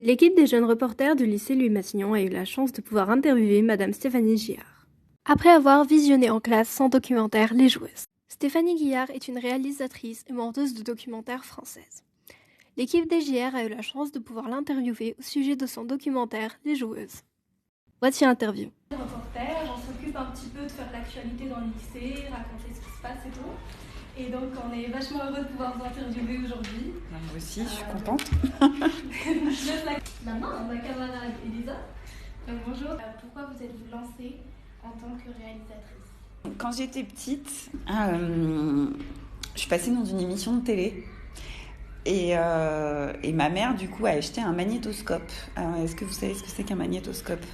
L'équipe des jeunes reporters du lycée Louis Massignon a eu la chance de pouvoir interviewer Madame Stéphanie Guillard. Après avoir visionné en classe son documentaire Les Joueuses. Stéphanie Guillard est une réalisatrice et monteuse de documentaires française. L'équipe des JR a eu la chance de pouvoir l'interviewer au sujet de son documentaire Les Joueuses. Voici l'interview. Reporter, on s'occupe un petit peu de faire l'actualité dans le lycée, raconter ce qui se passe et tout. Et donc on est vachement heureux de pouvoir vous interviewer aujourd'hui. Moi aussi, je suis contente. Maintenant, ma camarade Elisa. Donc bonjour. Pourquoi vous êtes-vous lancée en tant que réalisatrice? Quand j'étais petite, je suis passée dans une émission de télé. Et ma mère, du coup, a acheté un magnétoscope. Alors, est-ce que vous savez ce que c'est qu'un magnétoscope ?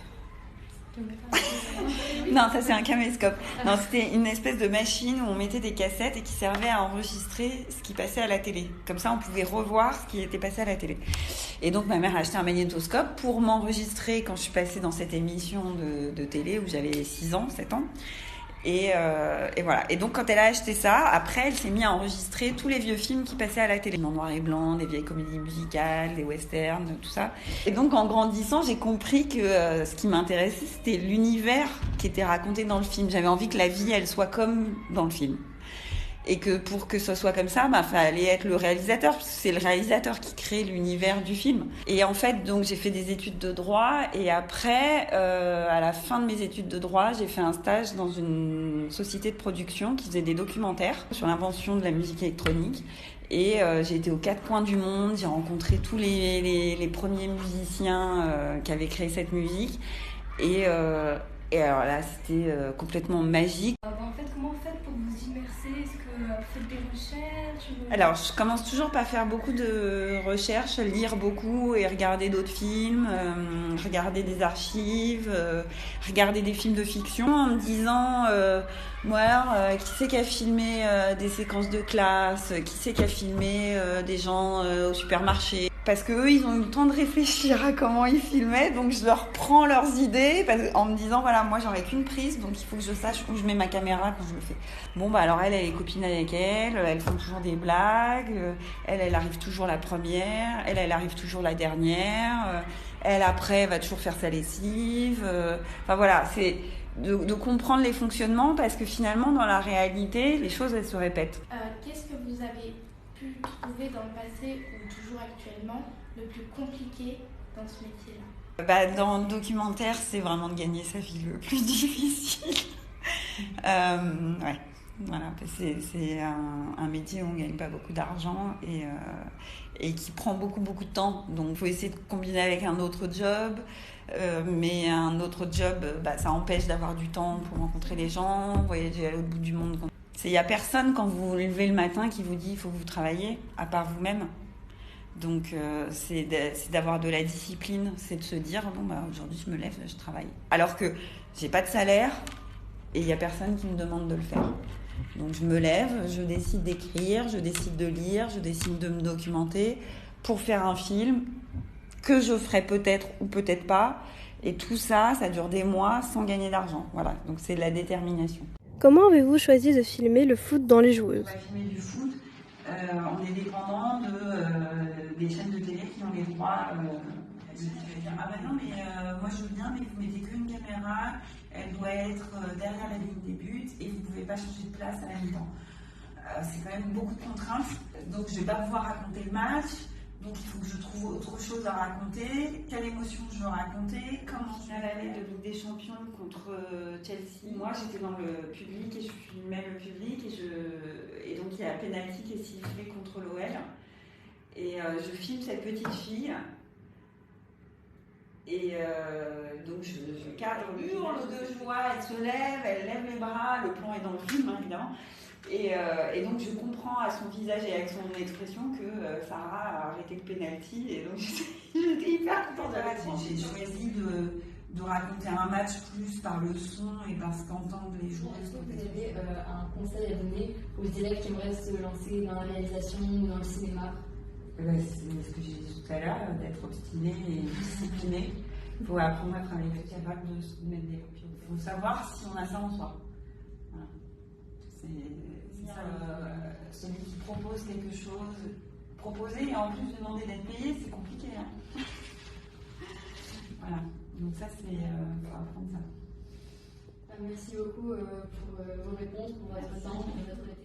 Non, ça c'est un caméscope. Non, c'était une espèce de machine où on mettait des cassettes et qui servait à enregistrer ce qui passait à la télé. Comme ça, on pouvait revoir ce qui était passé à la télé. Et donc, ma mère a acheté un magnétoscope pour m'enregistrer quand je suis passée dans cette émission de télé où j'avais 6 ans, 7 ans. Et voilà. Et donc, quand elle a acheté ça, après, elle s'est mise à enregistrer tous les vieux films qui passaient à la télé. En noir et blanc, des vieilles comédies musicales, des westerns, tout ça. Et donc, en grandissant, j'ai compris que ce qui m'intéressait, c'était l'univers qui était raconté dans le film. J'avais envie que la vie, elle soit comme dans le film. Et que pour que ce soit comme ça, fallait être le réalisateur, parce que c'est le réalisateur qui crée l'univers du film. Et en fait, donc j'ai fait des études de droit, et après, à la fin de mes études de droit, j'ai fait un stage dans une société de production qui faisait des documentaires sur l'invention de la musique électronique. Et j'ai été aux 4 coins du monde, j'ai rencontré tous les premiers musiciens qui avaient créé cette musique. Et alors là, c'était complètement magique. En fait, comment vous faites pour vous immerser? Est-ce que vous faites des recherches? Alors, je commence toujours par faire beaucoup de recherches, lire beaucoup et regarder d'autres films, regarder des archives, regarder des films de fiction en me disant, qui c'est qui a filmé des séquences de classe, qui c'est qui a filmé des gens au supermarché. Parce qu'eux, ils ont eu le temps de réfléchir à comment ils filmaient, donc je leur prends leurs idées en me disant, voilà, moi j'aurais qu'une prise, donc il faut que je sache où je mets ma caméra quand je le fais. Bon, alors elle est copine avec elle, elles font toujours des blagues, elle arrive toujours la première, elle arrive toujours la dernière, elle après va toujours faire sa lessive. Enfin voilà, c'est de comprendre les fonctionnements, parce que finalement, dans la réalité, les choses, elles se répètent. Qu'est-ce que vous avez pu trouver dans le passé ou toujours actuellement le plus compliqué dans ce métier-là? Dans le documentaire, c'est vraiment de gagner sa vie le plus difficile. Ouais, voilà, c'est un métier où on ne gagne pas beaucoup d'argent et qui prend beaucoup de temps. Donc il faut essayer de combiner avec un autre job, mais un autre job, ça empêche d'avoir du temps pour rencontrer les gens, voyager à l'autre bout du monde. Il n'y a personne quand vous vous levez le matin qui vous dit il faut que vous travaillez, à part vous-même. Donc c'est d'avoir de la discipline, c'est de se dire aujourd'hui je me lève, je travaille. Alors que j'ai pas de salaire et il n'y a personne qui me demande de le faire. Donc je me lève, je décide d'écrire, je décide de lire, je décide de me documenter pour faire un film que je ferai peut-être ou peut-être pas. Et tout ça, ça dure des mois sans gagner d'argent. Voilà, donc c'est de la détermination. Comment avez-vous choisi de filmer le foot dans Les Joueuses? On va filmer du foot. On est dépendant des chaînes de télé qui ont les droits. Je vais dire, moi je veux bien, mais vous mettez qu'une caméra, elle doit être derrière la ligne des buts et vous ne pouvez pas changer de place à la mi-temps. C'est quand même beaucoup de contraintes, donc je ne vais pas pouvoir raconter le match. Donc il faut que je trouve autre chose à raconter. Quelle émotion je veux raconter? Comment je vais aller de Ligue des Champions contre Chelsea? Moi j'étais dans le public et je filmais le public et donc il y a penalty qui est sifflé contre l'OL. Et je filme cette petite fille. Et donc je cadre, hurle de joie, elle se lève, elle lève les bras, le plan est dans le film évidemment. Et donc je comprends à son visage et à son expression que Sarah a arrêté le penalty, et donc j'étais hyper contente de la voir. J'ai choisi de raconter un match plus par le son et par ce qu'entendent les joueurs. Est-ce que vous avez un conseil à donner aux élèves qui aimeraient se lancer dans la réalisation ou dans le cinéma? C'est ce que j'ai dit tout à l'heure, d'être obstiné et discipliné. Il faut apprendre à travailler, être capable de se mettre des copies. Il faut savoir si on a ça en soi. Voilà. C'est ça, celui qui propose quelque chose, proposer et en plus demander d'être payé, c'est compliqué. Hein. ça, c'est faut apprendre ça. Merci beaucoup pour vos réponses, pour votre temps et votre